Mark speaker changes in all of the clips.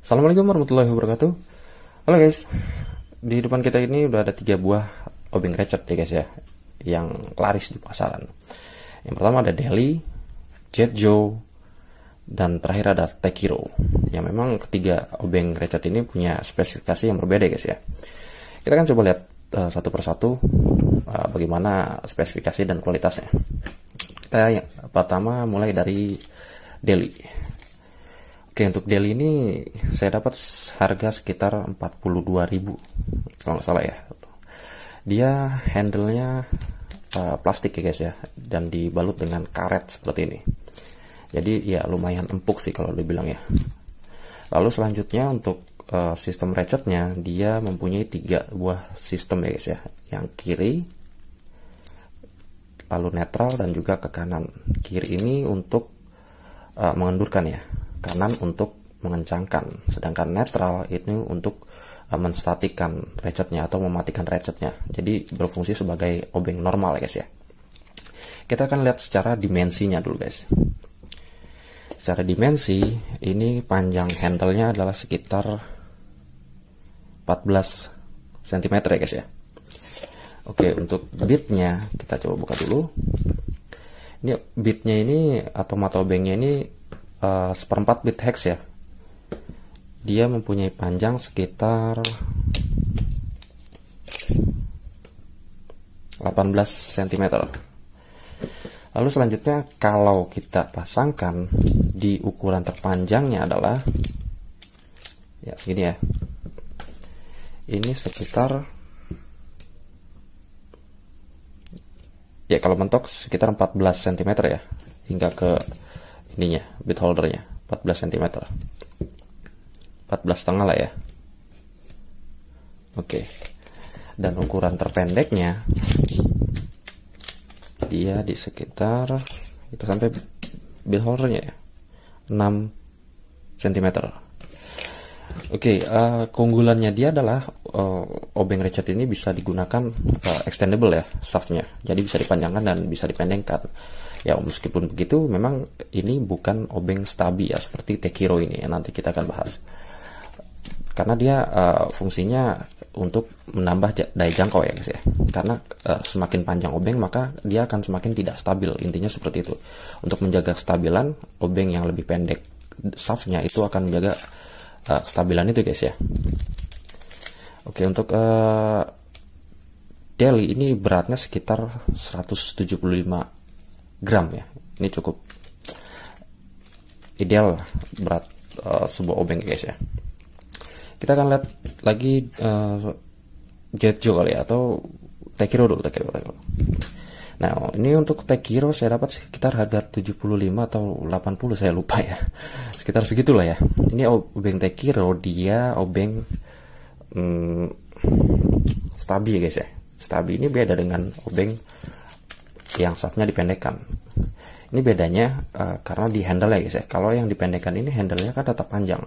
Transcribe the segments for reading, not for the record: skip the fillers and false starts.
Speaker 1: Assalamualaikum warahmatullahi wabarakatuh. Halo guys, di depan kita ini udah ada 3 buah obeng ratchet ya guys ya, yang laris di pasaran. Yang pertama ada Deli, Jetjo, dan terakhir ada Tekiro. Yang memang ketiga obeng ratchet ini punya spesifikasi yang berbeda guys ya. Kita akan coba lihat satu persatu bagaimana spesifikasi dan kualitasnya. Kita yang pertama mulai dari Deli. Oke, untuk Deli ini saya dapat harga sekitar 42.000 kalau nggak salah ya. Dia handle-nya plastik ya guys ya, dan dibalut dengan karet seperti ini. Jadi ya lumayan empuk sih kalau dibilang ya. Lalu selanjutnya untuk sistem ratchetnya, dia mempunyai 3 buah sistem ya guys ya. Yang kiri, lalu netral, dan juga ke kanan. Kiri ini untuk mengendurkan ya, kanan untuk mengencangkan, sedangkan netral ini untuk menstatikan ratchetnya atau mematikan ratchetnya. Jadi berfungsi sebagai obeng normal ya guys ya. Kita akan lihat secara dimensinya dulu guys. Secara dimensi ini panjang handle-nya adalah sekitar 14 cm ya guys ya. Oke, untuk bitnya kita coba buka dulu. Ini bitnya ini atau mata obengnya ini 1/4 bit hex ya. Dia mempunyai panjang sekitar 18 cm. Lalu selanjutnya kalau kita pasangkan di ukuran terpanjangnya adalah ya segini ya. Ini sekitar ya kalau mentok sekitar 14 cm ya, hingga ke ininya, bit holdernya 14 cm, 14,5 lah ya. Oke, dan ukuran terpendeknya dia di sekitar itu sampai bit holdernya ya 6 cm. Oke, keunggulannya dia adalah obeng ratchet ini bisa digunakan extendable ya, shaftnya, jadi bisa dipanjangkan dan bisa dipendekkan. Ya meskipun begitu, memang ini bukan obeng stabi ya seperti Tekiro ini yang nanti kita akan bahas. Karena dia fungsinya untuk menambah daya jangkau ya guys ya. Karena semakin panjang obeng maka dia akan semakin tidak stabil, intinya seperti itu. Untuk menjaga kestabilan, obeng yang lebih pendek shaftnya itu akan menjaga kestabilan itu guys ya. Oke, untuk Deli ini beratnya sekitar 175 gram ya. Ini cukup ideal berat sebuah obeng guys ya. Kita akan lihat lagi Jetjo kali ya, atau Tekiro dulu, Tekiro. Nah, ini untuk Tekiro saya dapat sekitar harga 75 atau 80, saya lupa ya. Sekitar segitulah ya. Ini obeng Tekiro, dia obeng stabi ya guys ya. Stabi ini beda dengan obeng yang shaftnya dipendekkan. Ini bedanya karena di handle ya guys ya. Kalau yang dipendekkan ini handle-nya kan tetap panjang.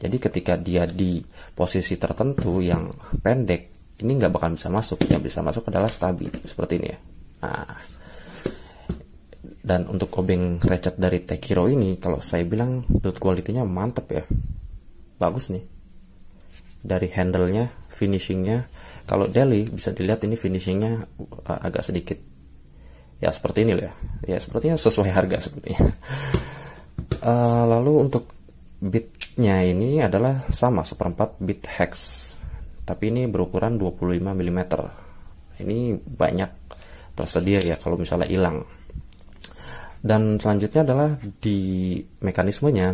Speaker 1: Jadi ketika dia di posisi tertentu yang pendek, ini nggak bakal bisa masuk. Yang bisa masuk adalah stabi seperti ini ya. Nah, dan untuk obeng ratchet dari Tekiro ini, kalau saya bilang build quality-nya mantep ya, bagus nih. Dari handle-nya, finishing-nya. Kalau Deli bisa dilihat ini finishing-nya agak sedikit ya seperti ini ya. Ya sepertinya sesuai harga sepertinya. Lalu untuk bitnya ini adalah sama 1/4 bit hex, tapi ini berukuran 25 mm. Ini banyak tersedia ya kalau misalnya hilang. Dan selanjutnya adalah di mekanismenya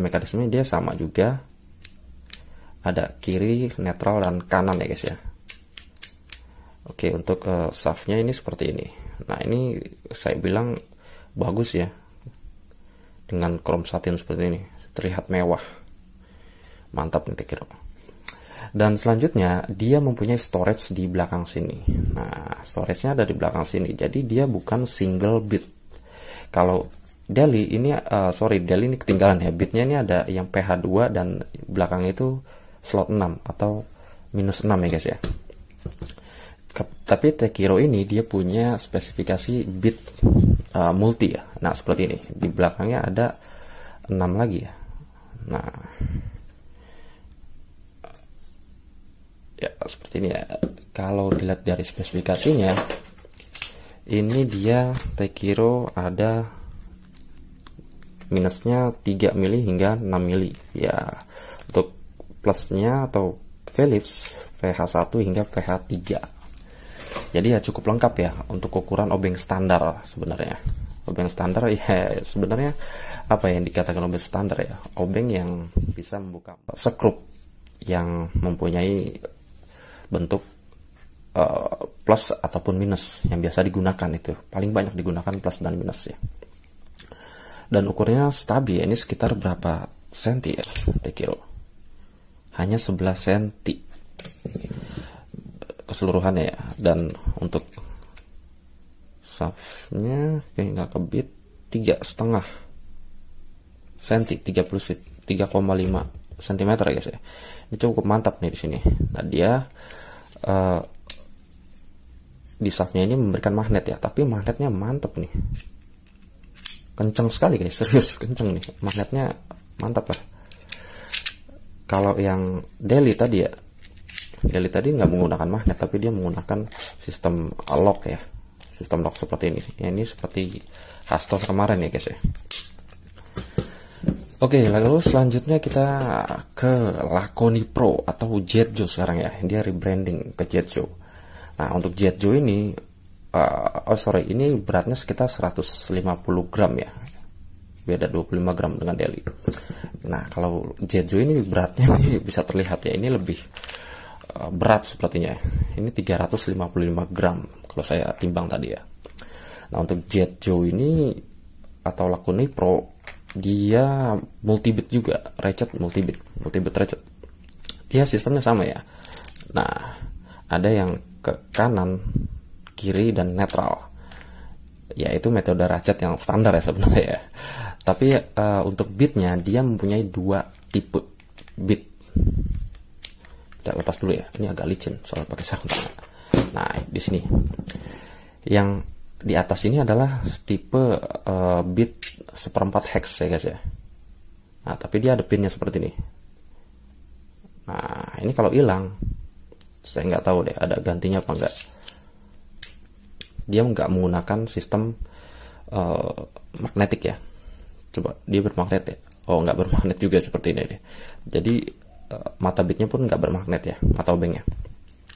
Speaker 1: dia sama juga, ada kiri, netral, dan kanan ya guys ya. Oke, untuk shaftnya ini seperti ini. Nah, ini saya bilang bagus ya, dengan chrome satin seperti ini, terlihat mewah, mantap nih Tekiro. Dan selanjutnya dia mempunyai storage di belakang sini. Nah, storage-nya ada di belakang sini, jadi dia bukan single bit. Kalau Deli ini Deli ini ketinggalan ya, bitnya ini ada yang PH2 dan belakangnya itu slot 6 atau -6 ya guys ya. Tapi Tekiro ini dia punya spesifikasi bit multi ya. Nah seperti ini, di belakangnya ada 6 lagi ya. Nah Ya seperti ini ya. Kalau dilihat dari spesifikasinya, ini dia Tekiro ada minusnya 3 mili hingga 6 mili ya. Untuk plusnya atau Philips VH1 hingga VH3. Jadi ya cukup lengkap ya untuk ukuran obeng standar sebenarnya. Obeng standar ya sebenarnya apa yang dikatakan obeng standar ya? Obeng yang bisa membuka sekrup yang mempunyai bentuk plus ataupun minus yang biasa digunakan, itu paling banyak digunakan plus dan minus ya. Dan ukurnya stabil ya, ini sekitar berapa senti ya Tekiro? Hanya 11 senti keseluruhannya ya. Dan untuk shaftnya kayak nggak kebit 3,5 senti, 3,5 cm ya guys ya. Ini cukup mantap nih di sini. Nah dia di shaftnya ini memberikan magnet ya, tapi magnetnya mantap nih, kenceng sekali guys, serius kenceng nih magnetnya, mantap lah. Kalau yang Daily tadi ya, Daily tadi nggak menggunakan magnet, tapi dia menggunakan sistem lock ya, sistem lock seperti ini ya. Ini seperti Castor kemarin ya guys ya. Oke, lalu selanjutnya kita ke Laconi Pro atau Jetjo sekarang ya. Dia rebranding ke Jetjo. Nah, untuk Jetjo ini ini beratnya sekitar 150 gram ya. Beda 25 gram dengan Daily. Nah, kalau Jetjo ini beratnya ini bisa terlihat ya, ini lebih berat sepertinya. Ini 355 gram kalau saya timbang tadi ya. Nah, untuk Jetjo ini atau Laconi Pro, dia multibit juga, ratchet multibit ratchet. Dia sistemnya sama ya. Nah, ada yang ke kanan, kiri, dan netral. Yaitu metode ratchet yang standar ya sebenarnya ya. Tapi untuk bitnya dia mempunyai 2 tipe bit. Kita lepas dulu ya. Ini agak licin soal pakai sarung tangan. Nah, di sini. Yang di atas ini adalah tipe bit 1/4 hex ya guys ya. Nah, tapi dia ada pinnya seperti ini. Nah, ini kalau hilang, saya nggak tahu deh ada gantinya apa enggak. Dia nggak menggunakan sistem magnetik ya. Coba dia bermagnet ya. Oh, nggak bermagnet juga seperti ini deh. Jadi mata bitnya pun nggak bermagnet ya, mata obengnya.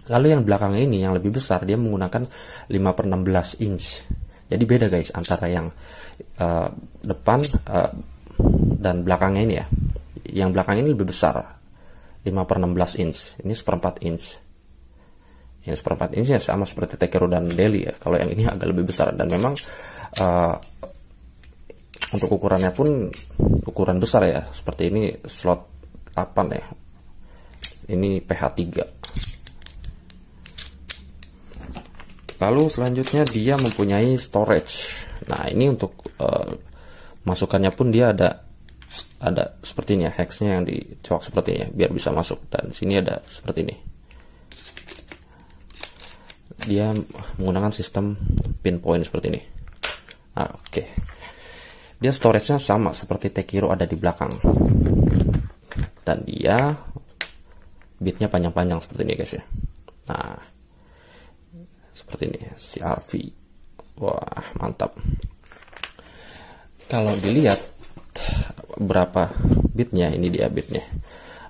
Speaker 1: Lalu yang belakangnya ini yang lebih besar, dia menggunakan 5/16 inch. Jadi beda guys antara yang depan dan belakangnya ini ya. Yang belakang ini lebih besar, 5/16 inch. Ini 1/4 inch. Ini 1/4 inch ya, sama seperti Tekiro dan Daily ya. Kalau yang ini agak lebih besar, dan memang untuk ukurannya pun ukuran besar ya. Seperti ini slot 8 ya. Ini PH3. Lalu selanjutnya dia mempunyai storage. Nah, ini untuk masukannya pun dia ada seperti ini ya, hexnya yang dicok seperti ini ya, biar bisa masuk. Dan sini ada seperti ini. Dia menggunakan sistem pinpoint seperti ini. Oke. Dia storage-nya sama seperti Tekiro, ada di belakang. Dan dia bitnya panjang-panjang seperti ini guys ya. Nah, seperti ini CRV. Wah, mantap. Kalau dilihat berapa bitnya, ini dia bitnya.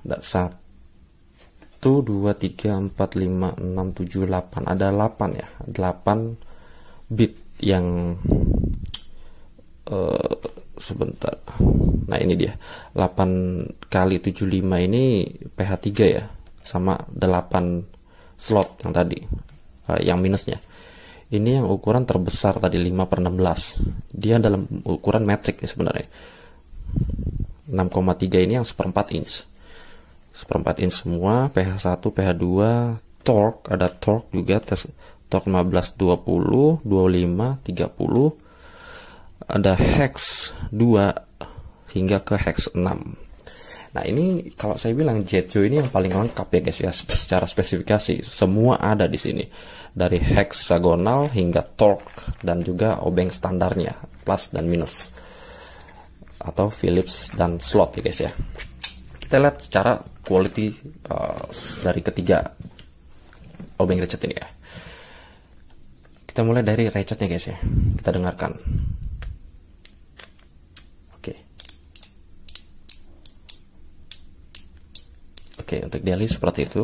Speaker 1: Ada 1 2 3 4 5 6 7 8. Ada 8 ya. 8 bit yang sebentar. Nah, ini dia. 8 kali 75 ini PH3 ya. Sama 8 slot yang tadi. Yang minusnya. Ini yang ukuran terbesar tadi 5/16. Dia dalam ukuran metrik nih sebenarnya. 6,3 ini yang 1/4 inch. 1/4 inch semua, PH1, PH2, torque, ada torque juga, tes torque 15, 20, 25, 30. Ada hex 2 hingga ke hex 6. Nah, ini kalau saya bilang Jetjo ini yang paling lengkap ya guys ya, secara spesifikasi. Semua ada di sini. Dari hexagonal hingga torque, dan juga obeng standarnya, plus dan minus. Atau Philips dan slot ya guys ya. Kita lihat secara quality dari ketiga obeng ratchet ini ya. Kita mulai dari ratchetnya guys ya, kita dengarkan. Oke, untuk daily seperti itu.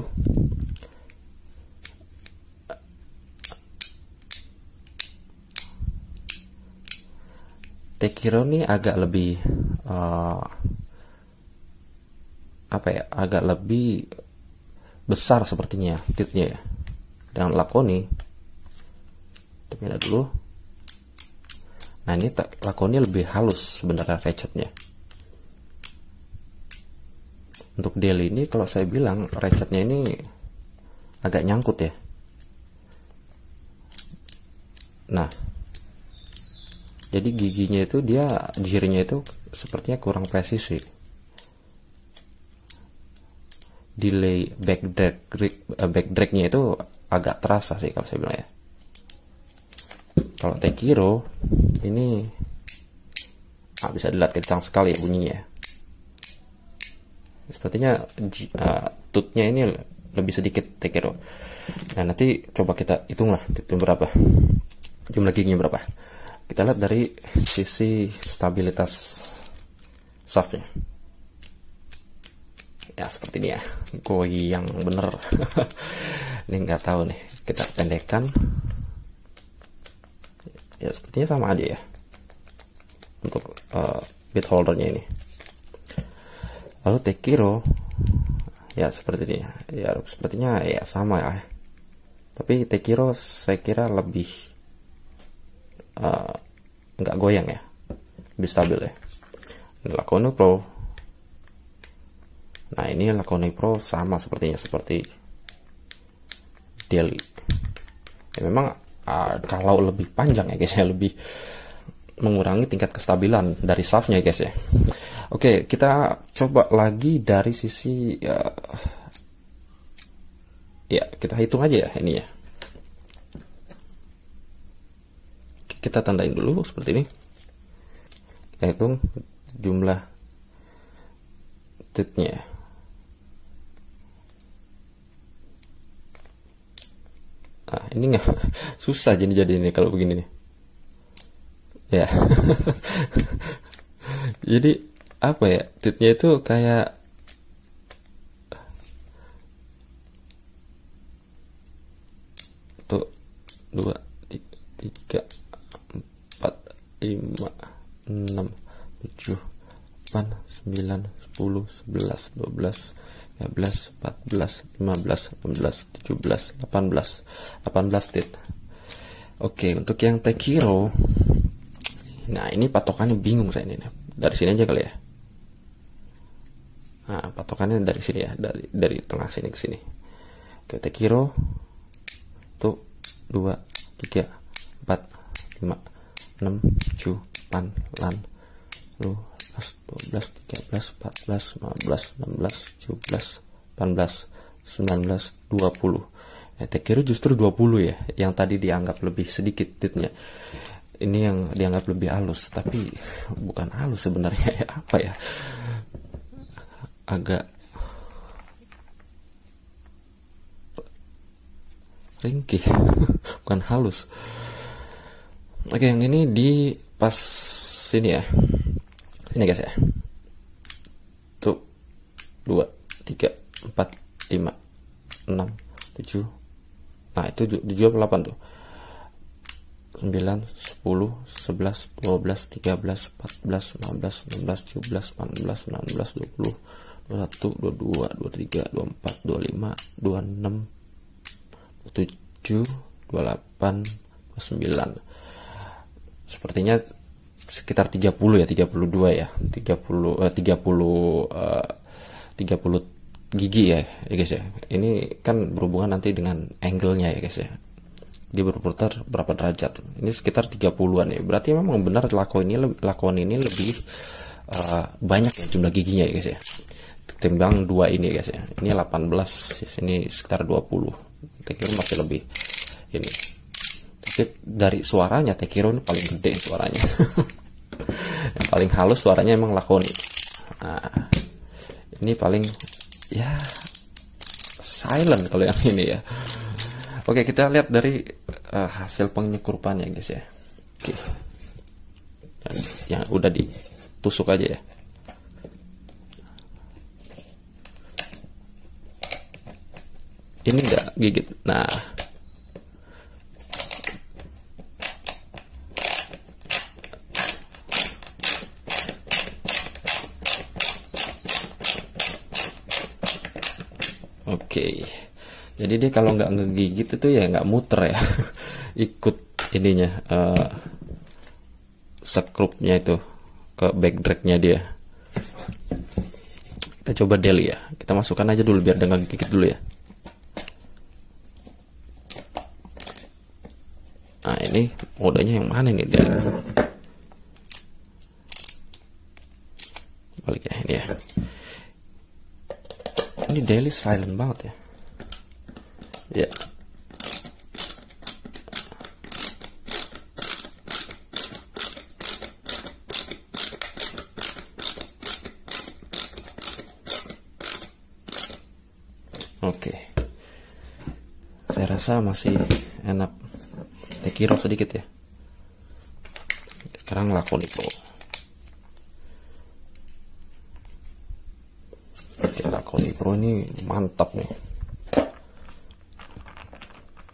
Speaker 1: Tekiro ini agak lebih agak lebih besar sepertinya titnya ya. Dan Lakoni, kita dulu. Nah ini Lakoni lebih halus sebenarnya ratchetnya. Untuk daily ini kalau saya bilang ratchetnya ini agak nyangkut ya. Nah, jadi giginya itu jirinya itu sepertinya kurang presisi. Delay back drag-nya itu agak terasa sih kalau saya bilang ya. Kalau Tekiro ini bisa dilihat kencang sekali ya bunyinya. Sepertinya tutnya ini lebih sedikit Tekiro. Nah nanti coba kita hitung lah berapa jumlah giginya berapa. Kita lihat dari sisi stabilitas shaftnya. Ya seperti ini ya, goyang bener. Ini nggak tahu nih, kita pendekkan. Ya sepertinya sama aja ya untuk bit holdernya ini. Lalu Tekiro ya seperti ini ya, sepertinya ya sama ya, tapi Tekiro saya kira lebih nggak goyang ya, lebih stabil ya. Lakoni Pro, nah ini Lakoni Pro sama sepertinya seperti daily ya. Memang kalau lebih panjang ya guys ya, lebih mengurangi tingkat kestabilan dari shaftnya guys ya. Oke, kita coba lagi dari sisi ya kita hitung aja ya ini ya. Kita tandain dulu seperti ini. Kita hitung jumlah titnya. Nah, ini nggak susah jadi ini kalau begini nih. Ya. Jadi apa ya, titnya itu kayak tuh 2, 3, 4, 5, 6, 7, 8, 9, 10, 11, 12, 13, 14, 15, 16, 17, 18 tit. Oke, untuk yang Tekiro, nah ini patokannya bingung saya ini. Dari sini aja kali ya. Nah, patokannya dari sini ya, dari tengah sini ke sini. Oke, Tekiro tuh 2, 3, 4, 5, 6, 7, 8, 12, 13, 14, 15, 16, 17, 18, 19, 20. Tekiro justru 20 ya, yang tadi dianggap lebih sedikit titnya. Ini yang dianggap lebih halus, tapi bukan halus sebenarnya ya, apa ya? Agak ringkih, bukan halus. Oke, yang ini di pas sini ya. Sini guys ya. Tuh 2, 3, 4, 5, 6, 7. Nah, itu 8 tuh. 9, 10, 11, 12, 13, 14, 15, 16, 17, 18, 19, 20, 21, 22, 23, 24, 25, 26, 27, 28, 29. Sepertinya sekitar 30 ya, 32 ya. 30 gigi ya guys ya. Ini kan berhubungan nanti dengan angle-nya ya guys ya. Dia berputar berapa derajat. Ini sekitar 30-an ya. Berarti memang benar Lakoni ini lebih banyak ya jumlah giginya ya guys ya. Ketimbang 2 ini ya guys ya. Ini 18, ini sekitar 20. Tekiro masih lebih ini. Tapi dari suaranya Tekiro ini paling gede suaranya. Yang paling halus suaranya emang Lakoni. Nah, ini paling ya silent kalau yang ini ya. Oke, kita lihat dari hasil penyekurupannya guys ya. Oke, yang udah ditusuk aja ya. Ini enggak gigit. Nah, oke. Jadi dia kalau nggak ngegigit itu ya nggak muter ya. Ikut ininya skrupnya itu ke backdragnya dia. Kita coba deli ya. Kita masukkan aja dulu biar dia nggak gigit dulu ya. Nah, ini modenya yang mana nih dia? Balik ya ini ya. Ini daily silent banget ya. Ya. Oke. Saya rasa masih enak. Tekiro sedikit ya. Sekarang Lakoni Pro. Oke, Lakoni Pro ini mantap nih.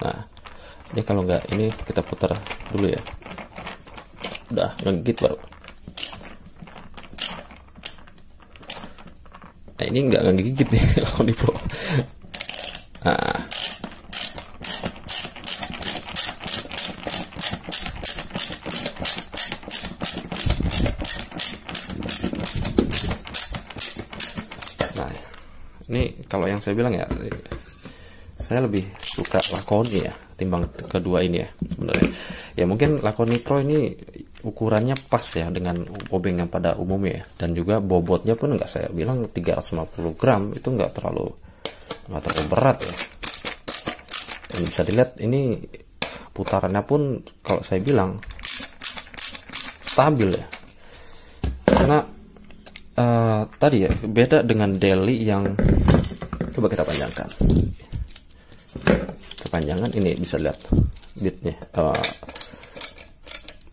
Speaker 1: Nah, ini kalau nggak ini kita putar dulu ya. Udah ngegigit baru. Nah, ini nggak ngegigit nih Lakoni Pro. Nah, ini kalau yang saya bilang ya, saya lebih suka Lakoni ya timbang kedua ini ya sebenarnya. Ya mungkin Lakoni Pro ini ukurannya pas ya dengan obeng yang pada umumnya ya. Dan juga bobotnya pun nggak, saya bilang 350 gram itu nggak terlalu berat ya. Dan bisa dilihat ini putarannya pun kalau saya bilang stabil ya. Karena tadi ya beda dengan daily yang coba kita panjangkan. Kepanjangan ini bisa lihat bitnya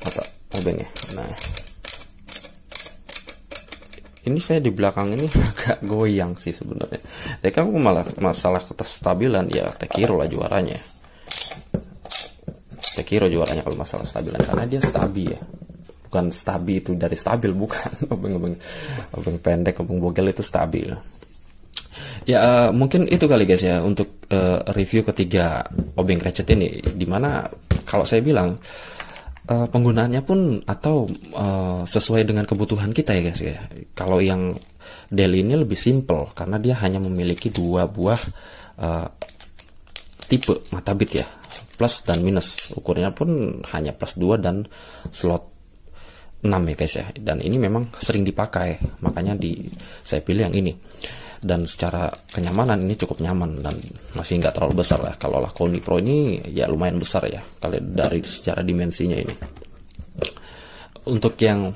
Speaker 1: mata obengnya. Nah, ini saya di belakang ini agak goyang sih sebenarnya. Tapi kamu malah masalah kestabilan ya Tekiro lah juaranya. Tekiro juaranya kalau masalah stabilan karena dia stabil ya. Bukan stabil itu dari stabil, bukan. Obeng pendek, obeng bogel itu stabil. Ya mungkin itu kali guys ya untuk review ketiga obeng ratchet ini, dimana kalau saya bilang penggunaannya pun atau sesuai dengan kebutuhan kita ya guys ya. Kalau yang daily ini lebih simple karena dia hanya memiliki dua buah tipe mata bit ya, plus dan minus. Ukurnya pun hanya plus 2 dan slot 6 ya guys ya. Dan ini memang sering dipakai, makanya saya pilih yang ini. Dan secara kenyamanan ini cukup nyaman dan masih nggak terlalu besar lah. Kalau Lakoni Pro ini ya lumayan besar ya kalau dari secara dimensinya ini. Untuk yang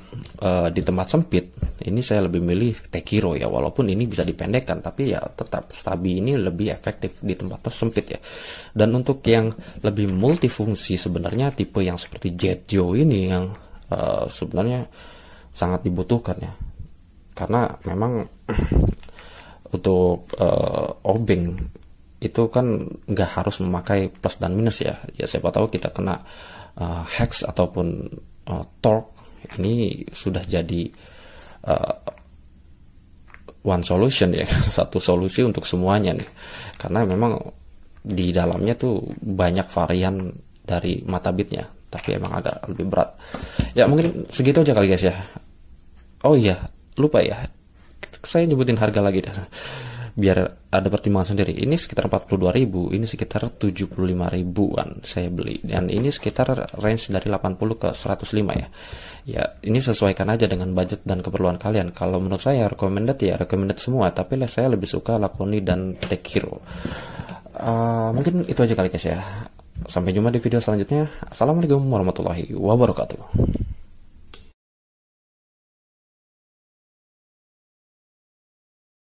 Speaker 1: di tempat sempit ini saya lebih milih Tekiro ya, walaupun ini bisa dipendekkan tapi ya tetap Stabi ini lebih efektif di tempat tersempit ya. Dan untuk yang lebih multifungsi sebenarnya tipe yang seperti Jetjo ini yang sebenarnya sangat dibutuhkan ya, karena memang untuk obeng itu kan nggak harus memakai plus dan minus ya. Ya siapa tahu kita kena hex ataupun torque, ini sudah jadi one solution ya, satu solusi untuk semuanya nih, karena memang di dalamnya tuh banyak varian dari mata bitnya, tapi emang agak lebih berat. Ya mungkin segitu aja kali guys ya. Oh iya, lupa ya, saya nyebutin harga lagi dah, biar ada pertimbangan sendiri. Ini sekitar 42.000, ini sekitar 75.000-an saya beli, dan ini sekitar range dari 80 ke 105 ya. Ya ini sesuaikan aja dengan budget dan keperluan kalian. Kalau menurut saya recommended ya recommended semua, tapi saya lebih suka Lakoni dan Tekiro. Mungkin itu aja kali guys ya. Sampai jumpa di video selanjutnya. Assalamualaikum warahmatullahi wabarakatuh.